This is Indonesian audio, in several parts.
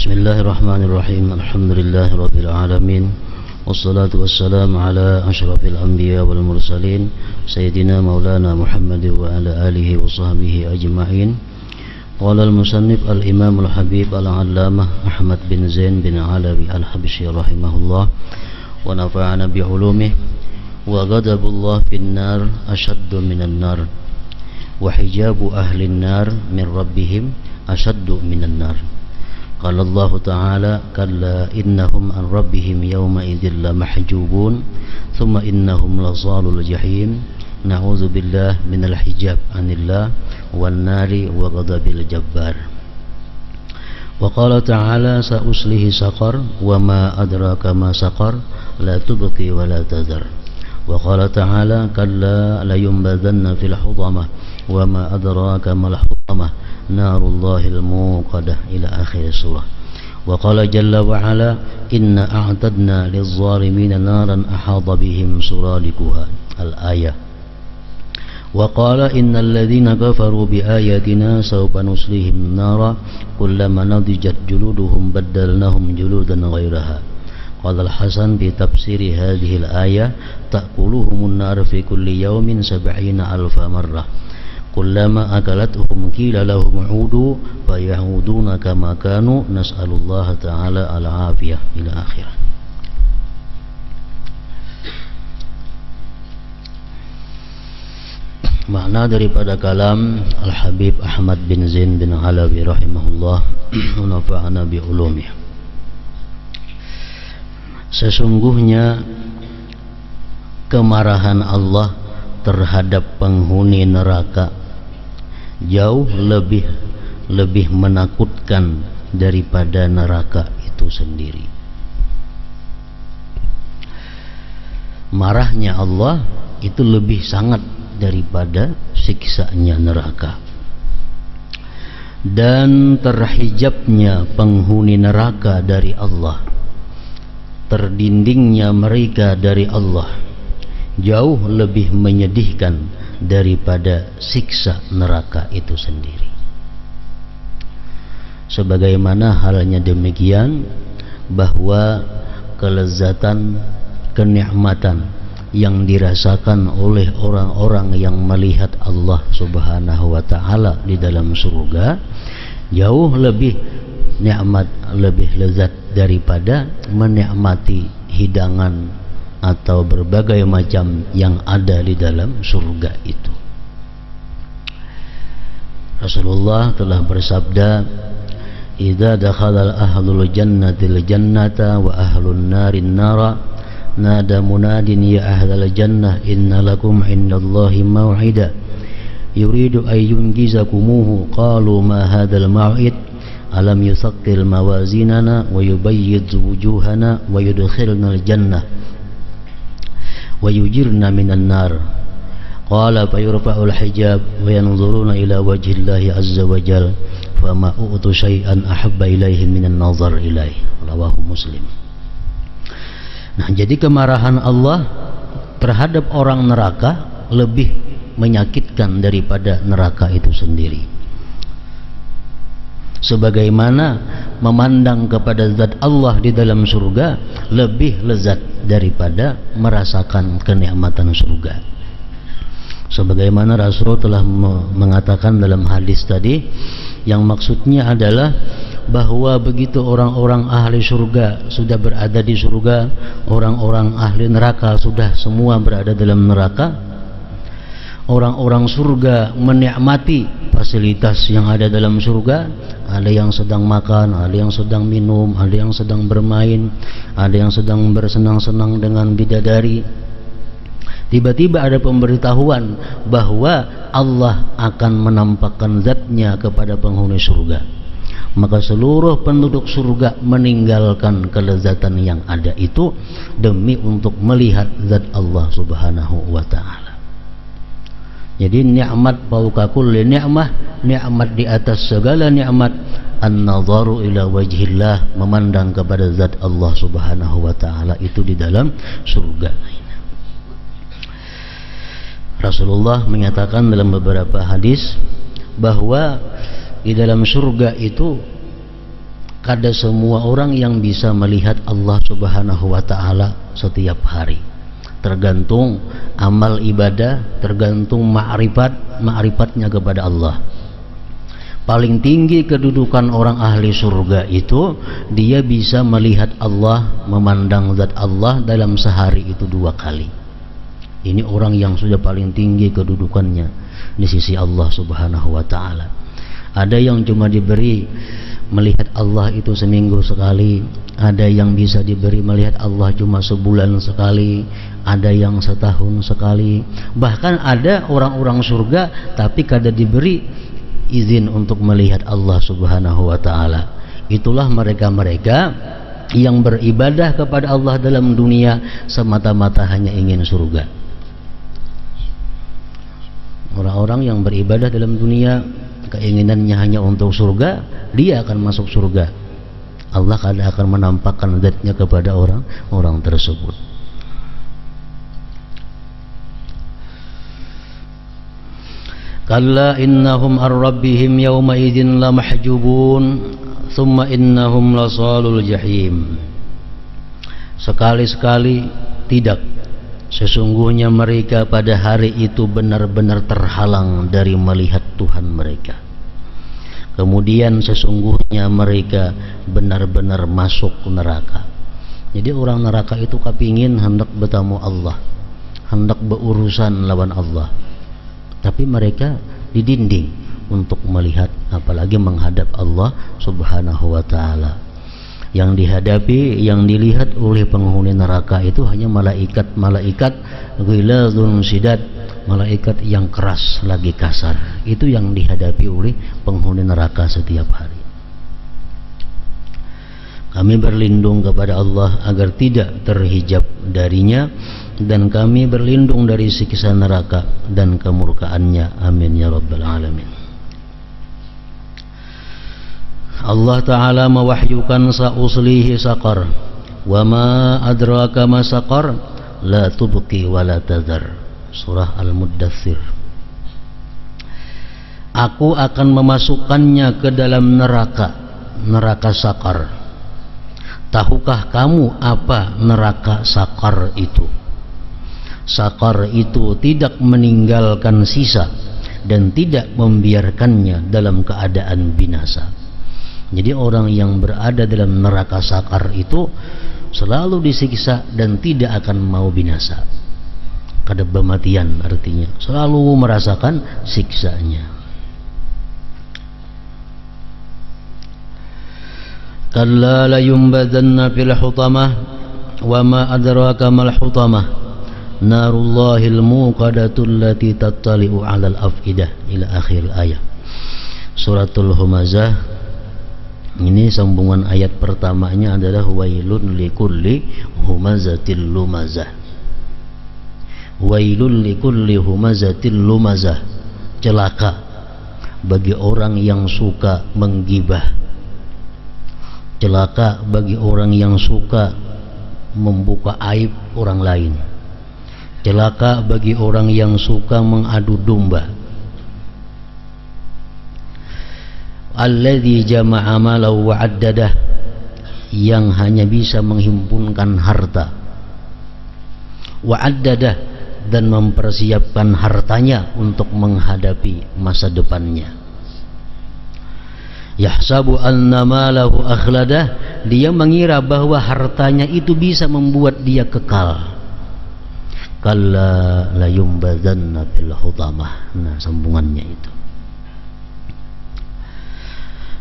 Bismillahirrahmanirrahim. Alhamdulillahirabbil alamin. Wassalatu wassalamu ala asyrafil anbiya wal mursalin sayyidina maulana Muhammad wa ala alihi wa sahbihi ajma'in. Qala al-musannif al-imam al-habib al-allamah Ahmad bin Zain bin Alawi al-Habsyi rahimahullah wa nafa'ana bi ulumihi. Wa ghadabullah fin nar ashaddu minan nar wa hijabu ahli nar min rabbihim ashaddu minan nar. Qala Allah Ta'ala kalla innahum an rabbihim yawma idzin lamahjubun thumma innahum lazalul jahim. Na'udzu billah minal hijab anillah wan nari wa ghadabil jabbar. Wa qala ta'ala sa'uslihi saqar wa ma adraka ma saqar la tubqi wa la tadhar. Wa qala ta'ala kalla la yunbadanna fil hudamah wa ma adraka mal hudamah narullahil muqadah ila akhir surah. Wa qala jalla wa ala inna a'tadna lizzalimina naran ahata bihim suradiquha al-ayah. Wa qala innal ladzina kafaru bi ayatina sawfa nuslihim nara kullama nadijat juluduhum baddalnahum juludan ghairaha. Qala al-Hasan bi tafsiri hadhihi al-ayah ta'kuluhumun nar fi kulli yawmin 70,000 marrah. Kullama akalatuhum qila lahum udu fayahuduna kama kanu nas'alullaha ta'ala al-afiyah ila akhirah. Makna daripada kalam Al-Habib Ahmad bin Zain bin Alawi rahimahullah wa nafa'ana bi ulumihi. Sesungguhnya kemarahan Allah terhadap penghuni neraka jauh lebih menakutkan daripada neraka itu sendiri. Marahnya Allah itu lebih sangat daripada siksanya neraka. Dan terhijabnya penghuni neraka dari Allah, terdindingnya mereka dari Allah, jauh lebih menyedihkan daripada siksa neraka itu sendiri. Sebagaimana halnya demikian bahwa kelezatan, kenikmatan yang dirasakan oleh orang-orang yang melihat Allah Subhanahu wa ta'ala di dalam surga jauh lebih nikmat, lebih lezat daripada menikmati hidangan atau berbagai macam yang ada di dalam surga itu. Rasulullah telah bersabda, "Idza dakhala ahlul jannatil jannata wa ahlun narin nara, nada munadin ya ahlal jannah inna lakum indallahi maw'ida yuridu ay yunjizakumuhu qalu ma hadzal maw'id alam yusaqqil mawazinana wa yubayyid wujuhana wa yudkhilnal jannah wa yujirna minan nar." Qala fa yurfa'ul hijab wa yanzuruna ila wajhillahi azza wa jal fama u'tu syai'an ahabba ilaihi minan nazar ilaihi. Rawahu Muslim. Nah, jadi kemarahan Allah terhadap orang neraka lebih menyakitkan daripada neraka itu sendiri. Sebagaimana memandang kepada zat Allah di dalam surga lebih lezat daripada merasakan kenikmatan surga. Sebagaimana Rasul telah mengatakan dalam hadis tadi, yang maksudnya adalah bahwa begitu orang-orang ahli surga sudah berada di surga, orang-orang ahli neraka sudah semua berada dalam neraka. Orang-orang surga menikmati fasilitas yang ada dalam surga. Ada yang sedang makan, ada yang sedang minum, ada yang sedang bermain, ada yang sedang bersenang-senang dengan bidadari. Tiba-tiba ada pemberitahuan bahwa Allah akan menampakkan zatnya kepada penghuni surga. Maka seluruh penduduk surga meninggalkan kelezatan yang ada itu demi untuk melihat zat Allah Subhanahu wa ta'ala. Jadi nikmat fauqa kulli ni'mah, nikmat di atas segala nikmat, an-nadharu ila wajhillah, memandang kepada zat Allah Subhanahu wa ta'ala itu di dalam surga. Rasulullah menyatakan dalam beberapa hadis bahwa di dalam surga itu kada semua orang yang bisa melihat Allah Subhanahu wa taala setiap hari. Tergantung amal ibadah, tergantung ma'rifatnya kepada Allah. Paling tinggi kedudukan orang ahli surga itu dia bisa melihat Allah, memandang zat Allah dalam sehari itu 2 kali. Ini orang yang sudah paling tinggi kedudukannya di sisi Allah Subhanahu wa taala. Ada yang cuma diberi melihat Allah itu seminggu sekali, ada yang bisa diberi melihat Allah cuma sebulan sekali, ada yang setahun sekali. Bahkan ada orang-orang surga tapi kada diberi izin untuk melihat Allah Subhanahu wa taala. Itulah mereka-mereka yang beribadah kepada Allah dalam dunia semata-mata hanya ingin surga. Orang-orang yang beribadah dalam dunia keinginannya hanya untuk surga, dia akan masuk surga. Allah kada akan menampakkan zatnya kepada orang tersebut. Kalla innahum ar-rabbihim yawma idzin lamahjubun thumma innahum lasalul jahim. Sekali-sekali tidak, sesungguhnya mereka pada hari itu benar-benar terhalang dari melihat Tuhan mereka. Kemudian sesungguhnya mereka benar-benar masuk neraka. Jadi orang neraka itu kepingin hendak bertemu Allah, hendak berurusan lawan Allah, tapi mereka didinding untuk melihat, apalagi menghadap Allah Subhanahu wa taala. Yang dihadapi, yang dilihat oleh penghuni neraka itu hanya malaikat-malaikat ghilazun syidad, malaikat yang keras lagi kasar. Itu yang dihadapi oleh penghuni neraka setiap hari. Kami berlindung kepada Allah agar tidak terhijab darinya, dan kami berlindung dari siksa neraka dan kemurkaannya. Amin ya rabbal alamin. Allah Ta'ala mewahyukan sa'uslihi saqar wa ma adraka ma saqar la tubqi wa la tadhar. Surah Al-Muddathir. Aku akan memasukkannya ke dalam neraka saqar. Tahukah kamu apa neraka saqar itu? Saqar itu tidak meninggalkan sisa dan tidak membiarkannya dalam keadaan binasa. Jadi orang yang berada dalam neraka sakar itu selalu disiksa dan tidak akan mau binasa. Kada bematian artinya, selalu merasakan siksanya. Kalla la yumbadanna fil hutamah wa ma adraka mal hutamah narullahil muqadatul lati tattali'u 'alal afidah ila akhir ayat. Suratul Humazah. Ini sambungan ayat pertamanya adalah wailun likulli humazatil lumazah. Wailun likulli humazatil lumazah. Celaka bagi orang yang suka menggibah. Celaka bagi orang yang suka membuka aib orang lain. Celaka bagi orang yang suka mengadu domba. Alladzi jama'a malahu wa 'addadah, yang hanya bisa menghimpunkan harta, wa 'addadah, dan mempersiapkan hartanya untuk menghadapi masa depannya. Yahsabu anna malahu akhladah, dia mengira bahwa hartanya itu bisa membuat dia kekal. Kalla la yumbadanna fil hutamah. Nah, sambungannya itu.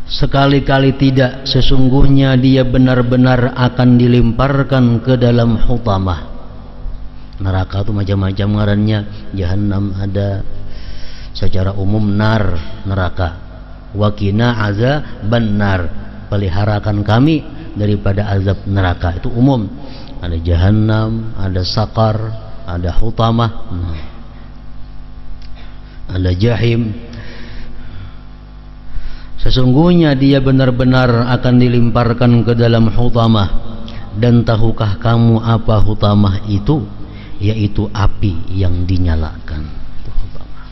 Sekali-kali tidak, sesungguhnya dia benar-benar akan dilemparkan ke dalam hutamah. Neraka itu macam-macam ngarannya. Jahannam ada, secara umum nar, neraka. Wakina azaban nar, peliharakan kami daripada azab neraka. Itu umum. Ada jahannam, ada sakar, ada hutamah, ada jahim. Sesungguhnya dia benar-benar akan dilemparkan ke dalam hutamah. Dan tahukah kamu apa hutamah itu? Yaitu api yang dinyalakan. Itu hutamah.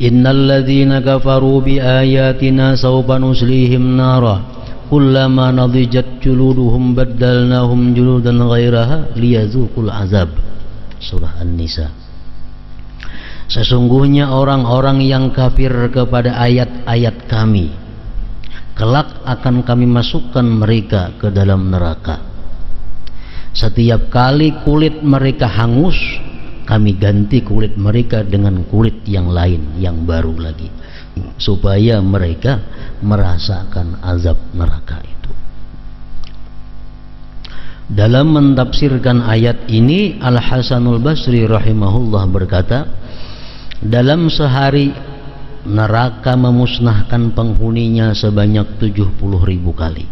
Innal ladzina kafaru bi ayatina sawfa nuslihim nara kullama nadijat juluduhum baddalnahum juludan ghairaha liyazuqul azab. Surah An-Nisa. Sesungguhnya orang-orang yang kafir kepada ayat-ayat kami, kelak akan kami masukkan mereka ke dalam neraka. Setiap kali kulit mereka hangus, kami ganti kulit mereka dengan kulit yang lain, yang baru lagi, supaya mereka merasakan azab neraka itu. Dalam mentafsirkan ayat ini, Al-Hasanul Basri rahimahullah berkata, dalam sehari neraka memusnahkan penghuninya sebanyak 70.000 kali.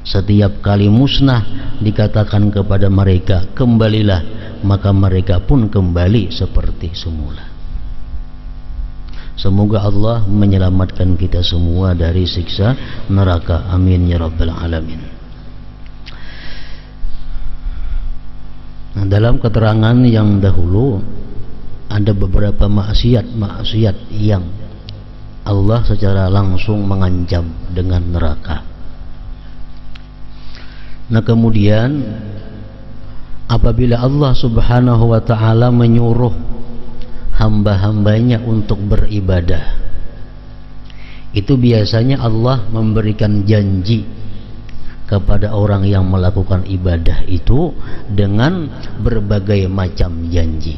Setiap kali musnah dikatakan kepada mereka, kembalilah, maka mereka pun kembali seperti semula. Semoga Allah menyelamatkan kita semua dari siksa neraka. Amin ya rabbal alamin. Nah, dalam keterangan yang dahulu ada beberapa maksiat yang Allah secara langsung mengancam dengan neraka. Nah, kemudian apabila Allah Subhanahu wa ta'ala menyuruh hamba-hambanya untuk beribadah, itu biasanya Allah memberikan janji kepada orang yang melakukan ibadah itu dengan berbagai macam janji.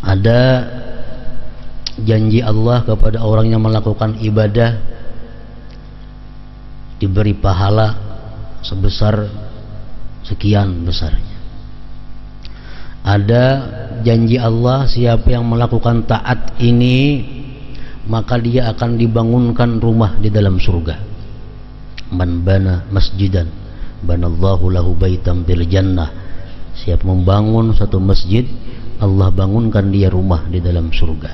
Ada janji Allah kepada orang yang melakukan ibadah diberi pahala sebesar sekian besarnya. Ada janji Allah, siapa yang melakukan taat ini maka dia akan dibangunkan rumah di dalam surga. Man bana masjidan banallahu lahu baitam fil jannah. Siapa membangun satu masjid, Allah bangunkan dia rumah di dalam surga.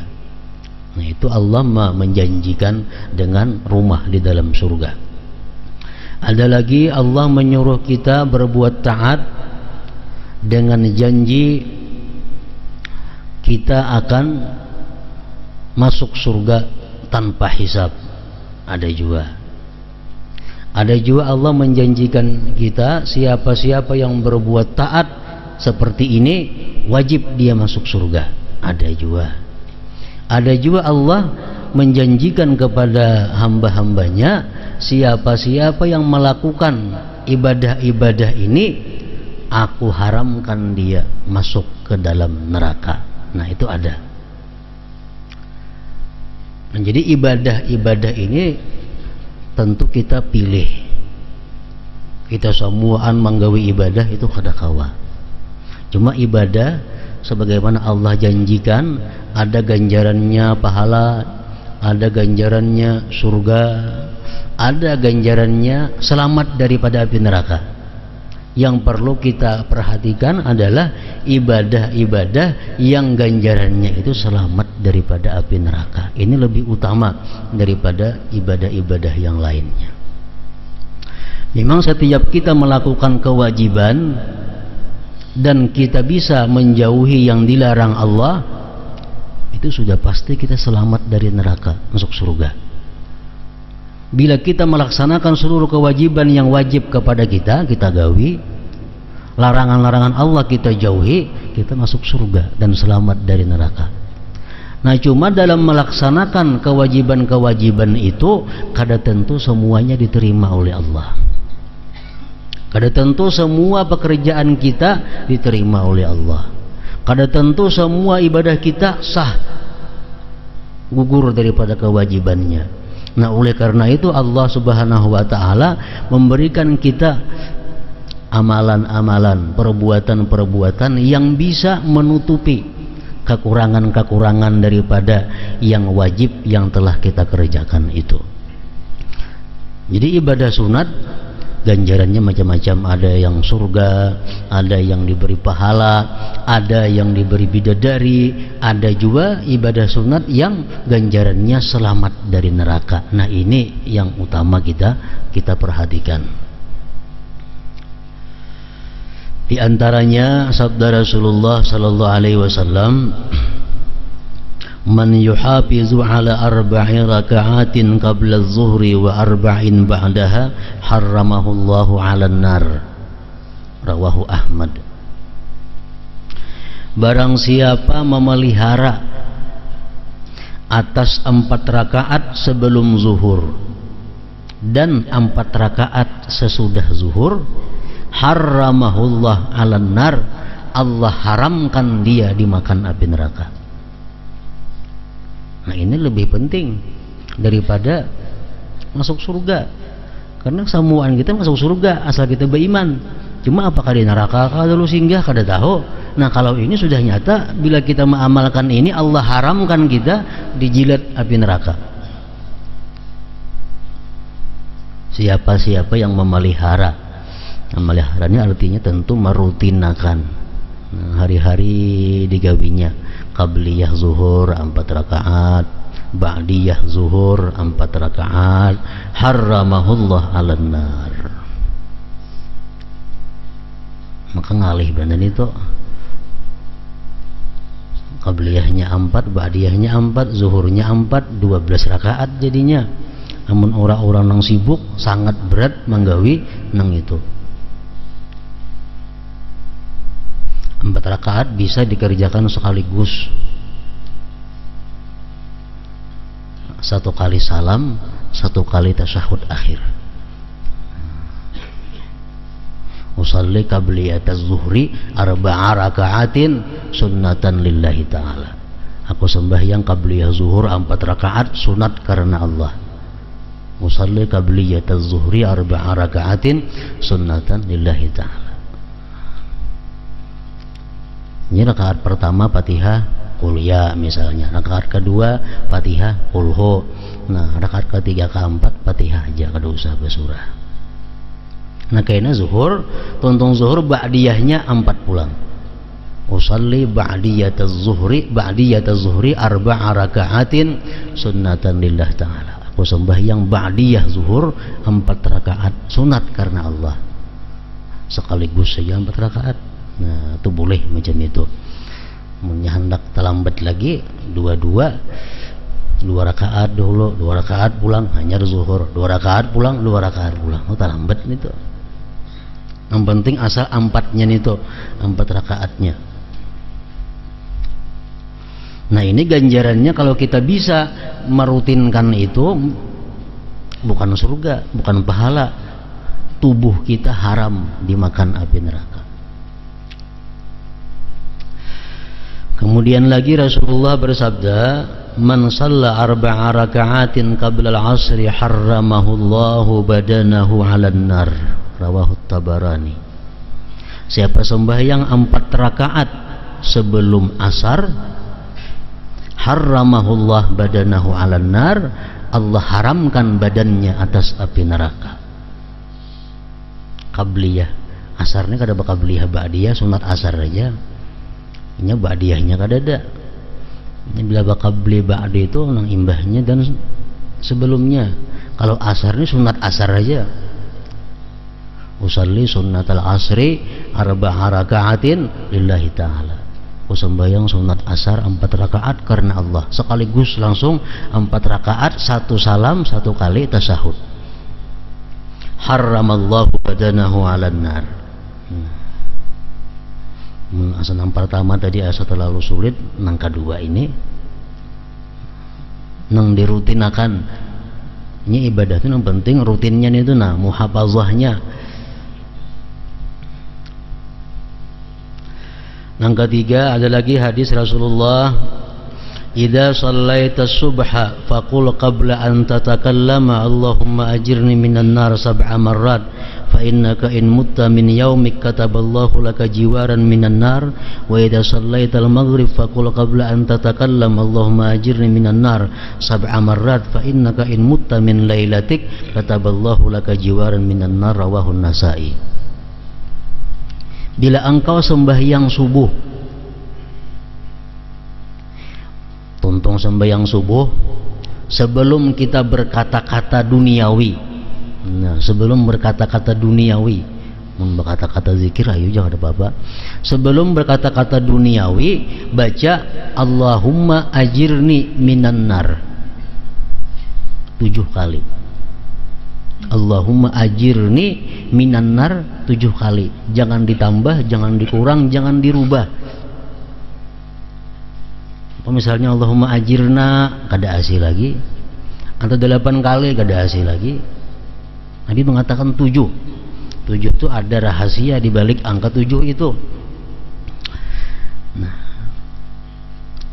Nah, itu Allah menjanjikan dengan rumah di dalam surga. Ada lagi Allah menyuruh kita berbuat taat dengan janji kita akan masuk surga tanpa hisab. Ada juga Allah menjanjikan kita, siapa-siapa yang berbuat taat seperti ini wajib dia masuk surga. Ada juga Allah menjanjikan kepada hamba-hambanya, siapa-siapa yang melakukan ibadah-ibadah ini aku haramkan dia masuk ke dalam neraka. Nah, itu ada. Nah, jadi ibadah-ibadah ini tentu kita pilih. Kita semuaan menggawi ibadah itu kada kawa. Cuma ibadah sebagaimana Allah janjikan, ada ganjarannya pahala, ada ganjarannya surga, ada ganjarannya selamat daripada api neraka. Yang perlu kita perhatikan adalah ibadah-ibadah yang ganjarannya itu selamat daripada api neraka. Ini lebih utama daripada ibadah-ibadah yang lainnya. Memang setiap kita melakukan kewajiban dan kita bisa menjauhi yang dilarang Allah, itu sudah pasti kita selamat dari neraka, masuk surga. Bila kita melaksanakan seluruh kewajiban yang wajib kepada kita gawi, larangan-larangan Allah kita jauhi, kita masuk surga dan selamat dari neraka. Nah, cuma dalam melaksanakan kewajiban-kewajiban itu kada tentu semuanya diterima oleh Allah. Kada tentu semua pekerjaan kita diterima oleh Allah. Kada tentu semua ibadah kita sah, gugur daripada kewajibannya. Nah, oleh karena itu Allah Subhanahu wa ta'ala memberikan kita amalan-amalan, perbuatan-perbuatan yang bisa menutupi kekurangan-kekurangan daripada yang wajib yang telah kita kerjakan itu. Jadi ibadah sunat ganjarannya macam-macam, ada yang surga, ada yang diberi pahala, ada yang diberi bidadari, ada juga ibadah sunat yang ganjarannya selamat dari neraka. Nah, ini yang utama kita perhatikan. Di antaranya sabda Rasulullah sallallahu alaihi wasallam, Man yuhafizu ala arba'in raka'atin qabla az-zuhri wa arba'in ba'daha harramahullahu 'alan nar. Rawahu Ahmad. Barang siapa memelihara atas 4 rakaat sebelum zuhur dan 4 rakaat sesudah zuhur, harramahullah 'alan nar, Allah haramkan dia dimakan api neraka. Nah, ini lebih penting daripada masuk surga, karena semuaan kita masuk surga asal kita beriman. Cuma apakah di neraka kalau singgah kada tahu. Nah, kalau ini sudah nyata, bila kita mengamalkan ini, Allah haramkan kita dijilat api neraka. Siapa-siapa yang memelihara, memeliharanya artinya tentu merutinakan. Nah, hari-hari digawinya qabliyah zuhur 4 rakaat, ba'diyah zuhur 4 rakaat, harramahullah 'alan nar. Maka ngalih benar itu, qabliyahnya 4, ba'diyahnya 4, zuhurnya 4, 12 rakaat jadinya. Namun orang-orang yang sibuk sangat berat menggawi nang itu. 4 rakaat bisa dikerjakan sekaligus. 1 kali salam, 1 kali tasyahud akhir. Usalli qabliyataz zuhri 4 raka'atin sunnatan lillahi ta'ala. Aku sembahyang qabliyah zuhur 4 rakaat sunat karena Allah. Usalli qabliyataz zuhri 4 raka'atin sunnatan lillahi ta'ala. Ini rakaat pertama Fatihah Qul ya misalnya, rakaat kedua Fatihah Qul hu. Nah, rakaat ketiga keempat Fatihah aja, kada usah bersurah. Nah, kayaknya zuhur, tuntung zuhur ba'diyahnya 4 pulang. Usalli ba'diyataz zuhri 4 raka'atin sunnatan lillah ta'ala. Aku sembahyang ba'diyah zuhur 4 rakaat sunat karena Allah. Sekaligus saja 4 rakaat. Nah, itu boleh macam itu. Punya hendak terlambat lagi 2 rakaat dulu, 2 rakaat pulang, hanya zuhur, 2 rakaat pulang, 2 rakaat pulang. Oh, terlambat itu. Yang penting asal 4-nya itu, 4 rakaatnya. Nah, ini ganjarannya kalau kita bisa merutinkan itu, bukan surga, bukan pahala. Tubuh kita haram dimakan api neraka. Kemudian lagi Rasulullah bersabda, man shalla 4 raka'atin qabla al-'asri harramahullahu badanahu 'alan nar. Rawahu Tabarani. Siapa sembahyang 4 rakaat sebelum asar, harramahullah badanahu 'alan nar, Allah haramkan badannya atas api neraka. Qabliyah, asarnya kada qabliyah, ba'diyah sunat asar aja. Ini ba'diyahnya kada ada. Ini bila qabli ba'di itu nang imbahnya dan sebelumnya. Kalau asar ini sunat asar aja. Usalli sunnatal asri 4 raka'atin lillahi ta'ala. Aku sembahyang sunat asar 4 rakaat karena Allah. Sekaligus langsung 4 rakaat, 1 salam, 1 kali tasyahud. Harramallahu badanahu 'alan nar. Asal yang pertama tadi asa terlalu sulit, yang kedua ini nang dirutinakan. Ini ibadah itu yang penting rutinnya itu, nah muhafazahnya. Yang ketiga ada lagi hadis Rasulullah, idza shallaita subha faqul qabla an tatakallama Allahumma ajirni minan nar 7 marrat fa innaka in mutta min yaumik kataballahu laka jiwaran minan nar wa idza shallaita al-maghrib faqul qabla an tatakallama Allahumma ajirni minan nar 7 marrat fa innaka in mutta min lailatik kataballahu laka jiwaran minan nar. Rawahu Nasa'i. Bila engkau sembahyang subuh, tuntung sembahyang subuh sebelum kita berkata-kata duniawi. Nah, sebelum berkata-kata duniawi, berkata-kata zikir ayo jangan ada apa-apa. Sebelum berkata-kata duniawi baca Allahumma ajirni minan nar 7 kali. Allahumma ajirni minan nar 7 kali. Jangan ditambah, jangan dikurang, jangan dirubah. Misalnya Allahumma ajirna kada hasil lagi, atau 8 kali kada hasil lagi. Nabi mengatakan 7 itu ada rahasia di balik angka 7 itu. Nah,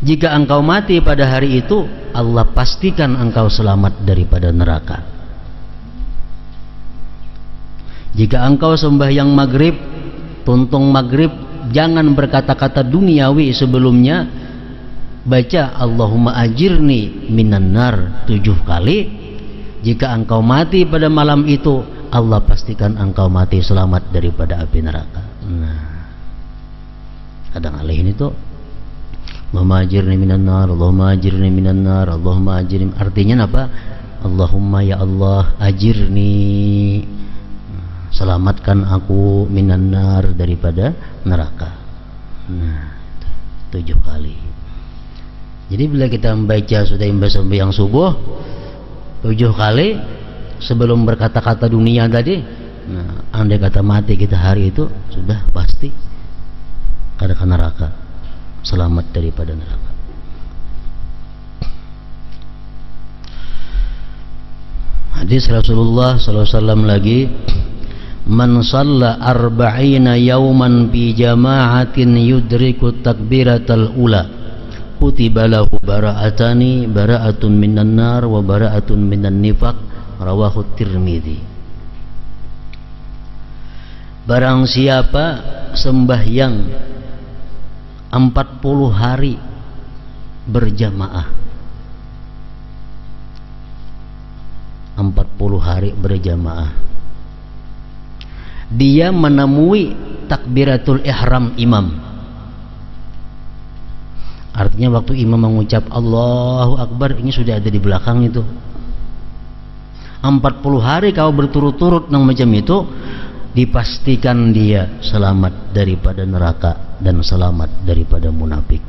jika engkau mati pada hari itu, Allah pastikan engkau selamat daripada neraka. Jika engkau sembahyang maghrib, tuntung maghrib, jangan berkata-kata duniawi sebelumnya. Baca Allahumma ajirni minan nar 7 kali. Jika engkau mati pada malam itu, Allah pastikan engkau mati selamat daripada api neraka. Nah, kadang alih ini tuh Allahumma ajirni minan nar, Allahumma ajirni minan nar, Allahumma ajirni. Artinya apa? Allahumma ya Allah ajirni, selamatkan aku minan nar daripada neraka. Nah, 7 kali. Jadi bila kita membaca sudah sembahyang subuh 7 kali sebelum berkata-kata dunia tadi, nah, andai kata mati kita hari itu sudah pasti kada ke neraka, selamat daripada neraka. Hadis Rasulullah SAW lagi, man shalla arba'ina yawman bi jama'atin yudriku takbiratal ula kutiba lahu bara'atani, bara'atun minan nar wa bara'atun minan nifaq, rawahu Tirmidzi. Barang siapa sembahyang 40 hari berjamaah, 40 hari berjamaah, dia menemui takbiratul ihram imam. Artinya waktu imam mengucap Allahu Akbar, ini sudah ada di belakang itu. 40 hari kau berturut-turut nang macam itu, dipastikan dia selamat daripada neraka dan selamat daripada munafik.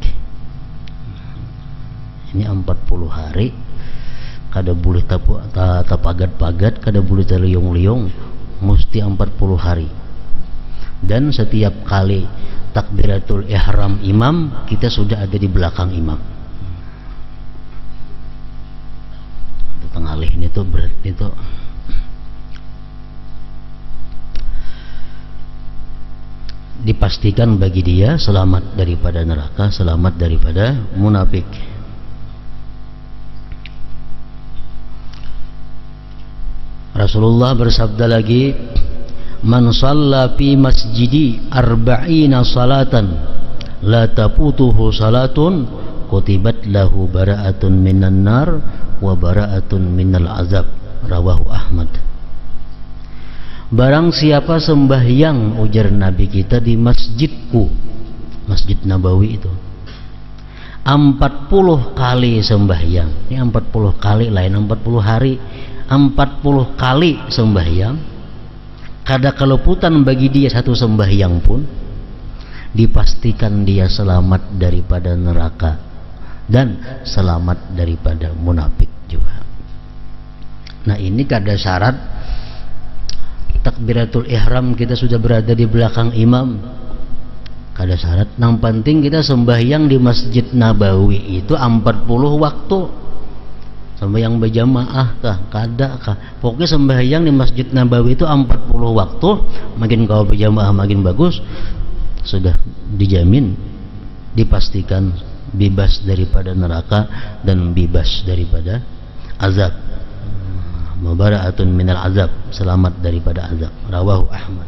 Ini 40 hari kada boleh tapagat-pagat, kada boleh terliung-liung, mesti 40 hari. Dan setiap kali takbiratul ihram imam, kita sudah ada di belakang imam. Pengalih ini tuh berarti itu dipastikan bagi dia selamat daripada neraka, selamat daripada munafik. Rasulullah bersabda lagi, man shalla fi masjidi arba'ina salatan la tafutuhu salatun kutibat lahu bara'atun minan nar wa bara'atun minal azab, rawahu Ahmad. Barang siapa sembahyang, ujar Nabi kita, di masjidku, Masjid Nabawi itu 40 kali sembahyang. Ini 40 kali lain 40 hari, 40 kali sembahyang, kada keleputan bagi dia satu sembahyang pun, dipastikan dia selamat daripada neraka dan selamat daripada munafik juga. Nah, ini kada syarat takbiratul ihram kita sudah berada di belakang imam, kada syarat. Yang penting kita sembahyang di Masjid Nabawi itu 40 waktu. Sembahyang berjamaah kah, kada kah, pokoknya sembahyang di Masjid Nabawi itu 40 waktu. Makin kau berjamaah makin bagus, sudah dijamin, dipastikan bebas daripada neraka dan bebas daripada azab. Mubara'atun minal azab, selamat daripada azab, rawahu Ahmad.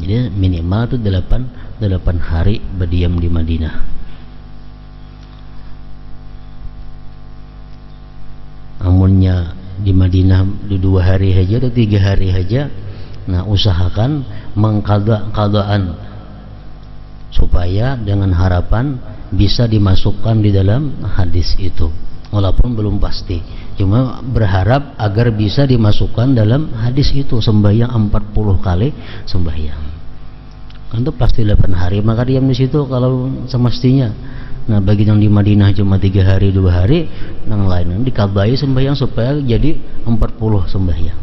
Jadi minimal itu 8 hari berdiam di Madinah. Amunnya di Madinah 2 hari saja atau 3 hari saja, nah usahakan mengqadaan supaya dengan harapan bisa dimasukkan di dalam hadis itu, walaupun belum pasti. Cuma berharap agar bisa dimasukkan dalam hadis itu, sembahyang 40 kali sembahyang. Kan itu pasti 8 hari, maka diam di situ kalau semestinya. Nah, bagi yang di Madinah cuma 3 hari 2 hari, yang lain dikabai sembahyang supaya jadi 40 sembahyang.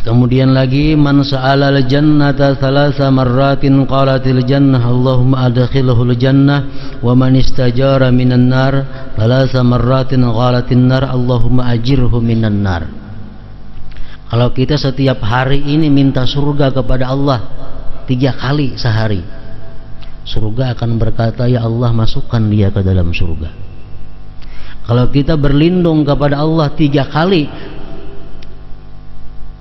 Kemudian lagi, man sa'ala al-jannata thalatha marratin qalatil jannah Allahumma adkhilhul jannah, wa man istajara minan nar thalatha marratin qalatin nar Allahumma ajirhu minan nar. Kalau kita setiap hari ini minta surga kepada Allah 3 kali sehari, surga akan berkata, ya Allah masukkan dia ke dalam surga. Kalau kita berlindung kepada Allah 3 kali,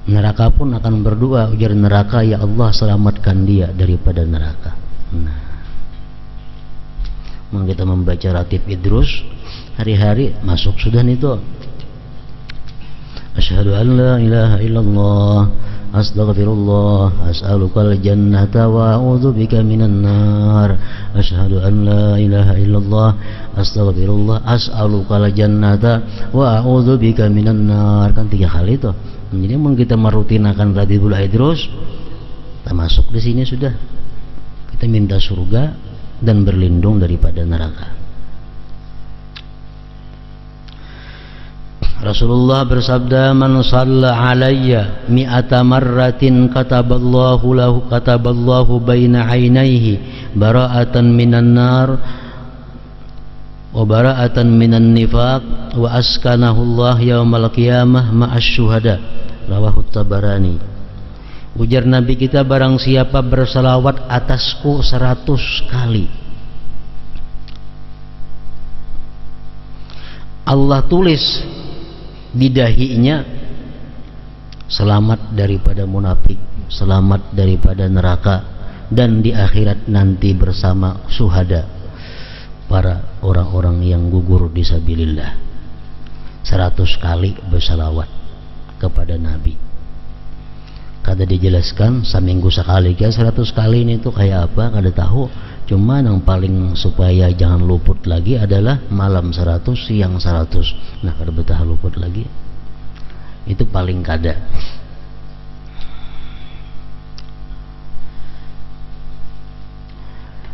neraka pun akan berdoa, ujar neraka, ya Allah selamatkan dia daripada neraka. Nah, kita membaca ratib Idrus hari-hari, masuk sudah itu. Asyhadu an la ilaha illallah, astaghfirullah, as'alukal jannata wa a'udzubika minan nar. Asyhadu an la ilaha illallah, astaghfirullah, as'alukal jannata wa a'udzubika minan nar. Kan 3 kali itu. Jadi kita merutinakan Ratibul Idrus, kita masuk di sini sudah. Kita minta surga dan berlindung daripada neraka. Rasulullah bersabda, man shalla alayya mi'ata marratin kataballahu baina ainaihi bara'atan minan nar wa bara'atan minan nifaq wa askanahu Allah yaumal qiyamah ma'asy syuhada. Rawahu Tabarani. Ujar Nabi kita, barang siapa berselawat atasku 100 kali, Allah tulis di dahinya selamat daripada munafik, selamat daripada neraka, dan di akhirat nanti bersama syuhada, para orang-orang yang gugur di sabilillah. 100 kali berselawat kepada Nabi. Kada dijelaskan seminggu sekali, 100 kali ini tuh kayak apa kada tahu. Cuma yang paling supaya jangan luput lagi adalah malam 100, siang 100. Nah, kada betah luput lagi. Itu paling kada.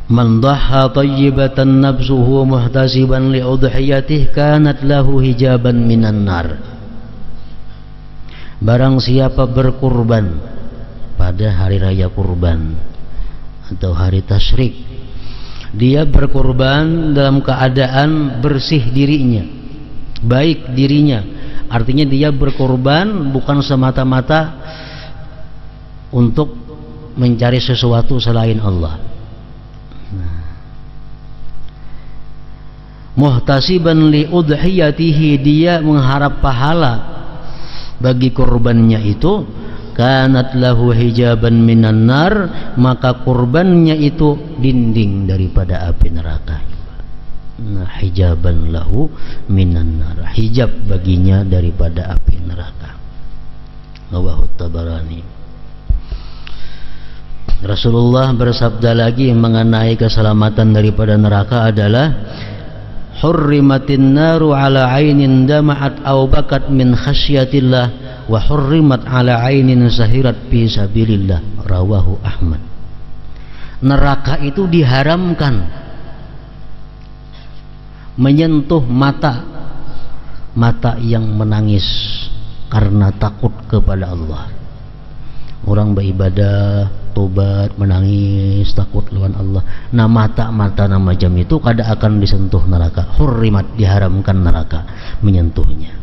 Man dhaha tayyibatan nafsuhu muhtasiban li udhiyatihi kanat lahu hijaban minan nar. Barang siapa berkurban pada hari raya kurban atau hari tasyrik, dia berkurban dalam keadaan bersih dirinya, baik dirinya. Artinya dia berkurban bukan semata-mata untuk mencari sesuatu selain Allah. Muhtasiban li udhiyatihi, dia mengharap pahala bagi kurbannya itu. Kanat lahu hijaban minan nar, maka kurbannya itu dinding daripada api neraka. Nah, hijaban lahu minan nar, hijab baginya daripada api neraka. Rawahu Tabarani. Rasulullah bersabda lagi mengenai keselamatan daripada neraka adalah, hurrimatin naru ala ainin dama'at aw bakat min khasyatillah wa hurrimat ala ainin sahirat fi sabilillah. Rawahu Ahmad. Neraka itu diharamkan menyentuh mata yang menangis karena takut kepada Allah. Orang beribadah, tobat, menangis, takut lawan Allah. Nah, mata-mata macam itu kada akan disentuh neraka. Hurrimat, diharamkan neraka menyentuhnya.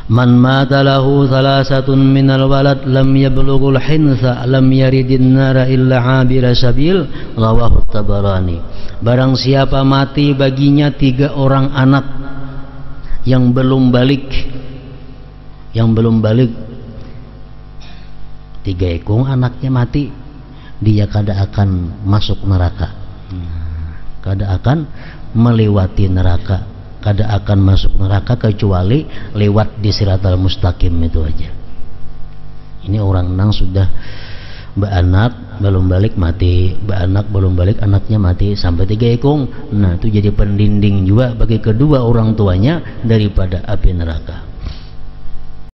Man mata lahu thalathatun minal walad lam yablughul hinsa lam yaridin nara illa abira sabil. Rawahu Tabarani. Barang siapa mati baginya 3 orang anak yang belum balik, 3 ekong anaknya mati, dia kada akan masuk neraka, kada akan melewati neraka, kada akan masuk neraka kecuali lewat di Siratal Mustaqim itu aja. Ini orang nang sudah Beranak belum balik mati, beranak belum balik anaknya mati, sampai 3 ekong. Nah itu jadi pendinding juga bagi kedua orang tuanya daripada api neraka.